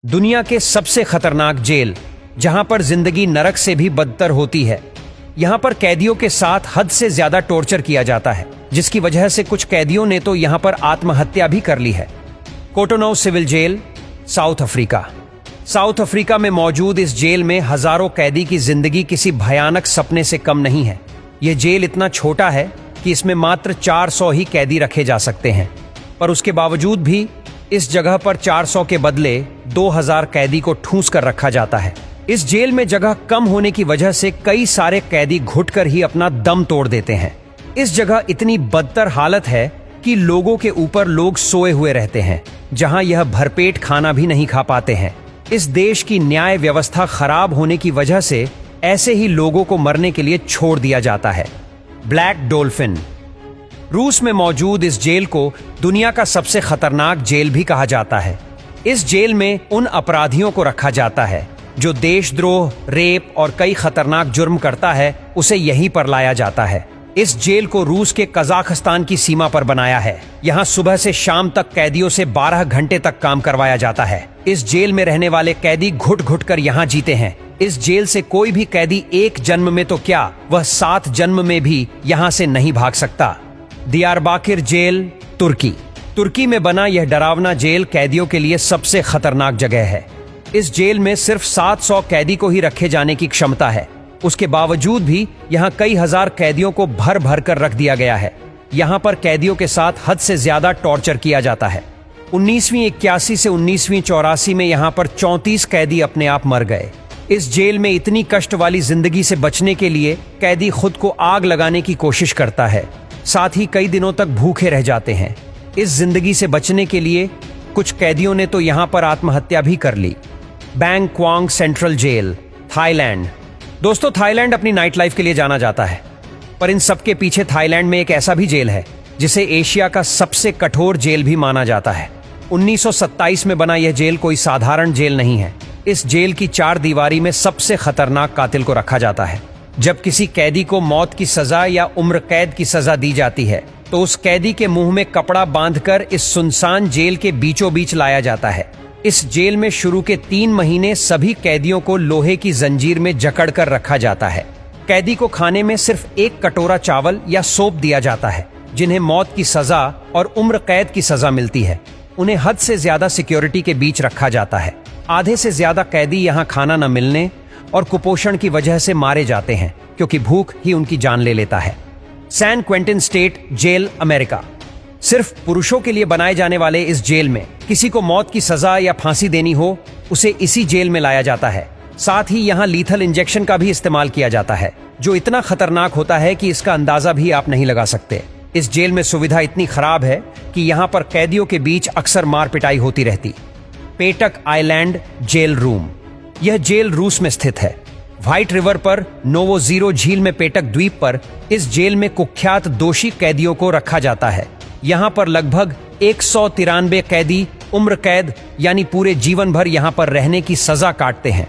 दुनिया के सबसे खतरनाक जेल, जहां पर जिंदगी नरक से भी बदतर होती है। यहां पर कैदियों के साथ हद से ज्यादा टॉर्चर किया जाता है, जिसकी वजह से कुछ कैदियों ने तो यहां पर आत्महत्या भी कर ली है। Cotonou civil jail, South Africa. South Africa में मौजूद इस जेल में हजारों कैदी की जिंदगी किसी भयानक सपने से कम नहीं है। यह जेल इतना छोटा है कि इसमें मात्र 400 ही कैदी रखे जा सकते हैं, पर उसके बावजूद भी इस जगह पर 400 के बदले 2000 कैदी को ठूंस कर रखा जाता है। इस जेल में जगह कम होने की वजह से कई सारे कैदी घुटकर ही अपना दम तोड़ देते हैं। इस जगह इतनी बदतर हालत है कि लोगों के ऊपर लोग सोए हुए रहते हैं, जहां यह भरपेट खाना भी नहीं खा पाते हैं। इस देश की न्याय व्यवस्था खराब होने की वजह से ऐसे ही लोगों को मरने के लिए छोड़ दिया जाता है। Black dolphin. रूस में मौजूद इस जेल को दुनिया का सबसे खतरनाक जेल भी कहा जाता है। इस जेल में उन अपराधियों को रखा जाता है जो देशद्रोह, रेप और कई खतरनाक जुर्म करता है, उसे यहीं पर लाया जाता है। इस जेल को रूस के कजाकिस्तान की सीमा पर बनाया है। यहाँ सुबह से शाम तक कैदियों से 12 घंटे तक काम करवाया जाता है। इस जेल में रहने वाले कैदी घुट घुट कर यहाँ जीते हैं। इस जेल से कोई भी कैदी एक जन्म में तो क्या, वह 7 जन्म में भी यहाँ से नहीं भाग सकता। दियारबाकिर जेल, तुर्की। तुर्की में बना यह डरावना जेल कैदियों के लिए सबसे खतरनाक जगह है। इस जेल में सिर्फ 700 कैदी को ही रखे जाने की क्षमता है। उसके बावजूद भी यहाँ कई हजार कैदियों को भर भर कर रख दिया गया है। यहाँ पर कैदियों के साथ हद से ज्यादा टॉर्चर किया जाता है। 19वीं 81 से 19वीं 84 में यहाँ पर 34 कैदी अपने आप मर गए। इस जेल में इतनी कष्ट वाली जिंदगी से बचने के लिए कैदी खुद को आग लगाने की कोशिश करता है, साथ ही कई दिनों तक भूखे रह जाते हैं। इस जिंदगी से बचने के लिए कुछ कैदियों ने तो यहाँ पर आत्महत्या भी कर ली। Bang Kwang central jail, Thailand. दोस्तों, थाईलैंड अपनी नाइट लाइफ के लिए जाना जाता है, पर इन सब के पीछे थाईलैंड में एक ऐसा भी जेल है जिसे एशिया का सबसे कठोर जेल भी माना जाता है। 1927 में बना यह जेल कोई साधारण जेल नहीं है। इस जेल की 4 दीवारी में सबसे खतरनाक कातिल को रखा जाता है। जब किसी कैदी को मौत की सजा या उम्र कैद की सजा दी जाती है, तो उस कैदी के मुंह में कपड़ा बांधकर इस सुनसान जेल के बीचों बीच लाया जाता है। इस जेल में शुरू के 3 महीने सभी कैदियों को लोहे की जंजीर में जकड़ कर रखा जाता है। कैदी को खाने में सिर्फ 1 कटोरा चावल या सूप दिया जाता है। जिन्हें मौत की सजा और उम्र कैद की सजा मिलती है, उन्हें हद से ज्यादा सिक्योरिटी के बीच रखा जाता है। आधे से ज्यादा कैदी यहाँ खाना न मिलने और कुपोषण की वजह से मारे जाते हैं, क्योंकि भूख ही उनकी जान ले लेता है। San Quentin State jail, America. सिर्फ पुरुषों के लिए बनाए जाने वाले इस जेल में किसी को मौत की सजा या फांसी देनी हो, उसे इसी जेल में लाया जाता है। साथ ही यहाँ लीथल इंजेक्शन का भी इस्तेमाल किया जाता है, जो इतना खतरनाक होता है कि इसका अंदाजा भी आप नहीं लगा सकते। इस जेल में सुविधा इतनी खराब है कि यहाँ पर कैदियों के बीच अक्सर मार पिटाई होती रहती। पेटक आइलैंड जेल रूम। यह जेल रूस में स्थित है। व्हाइट रिवर पर नोवोजीरो झील में पेटक द्वीप पर इस जेल में कुख्यात दोषी कैदियों को रखा जाता है। यहाँ पर लगभग 193 कैदी उम्र कैद यानी पूरे जीवन भर यहाँ पर रहने की सजा काटते हैं।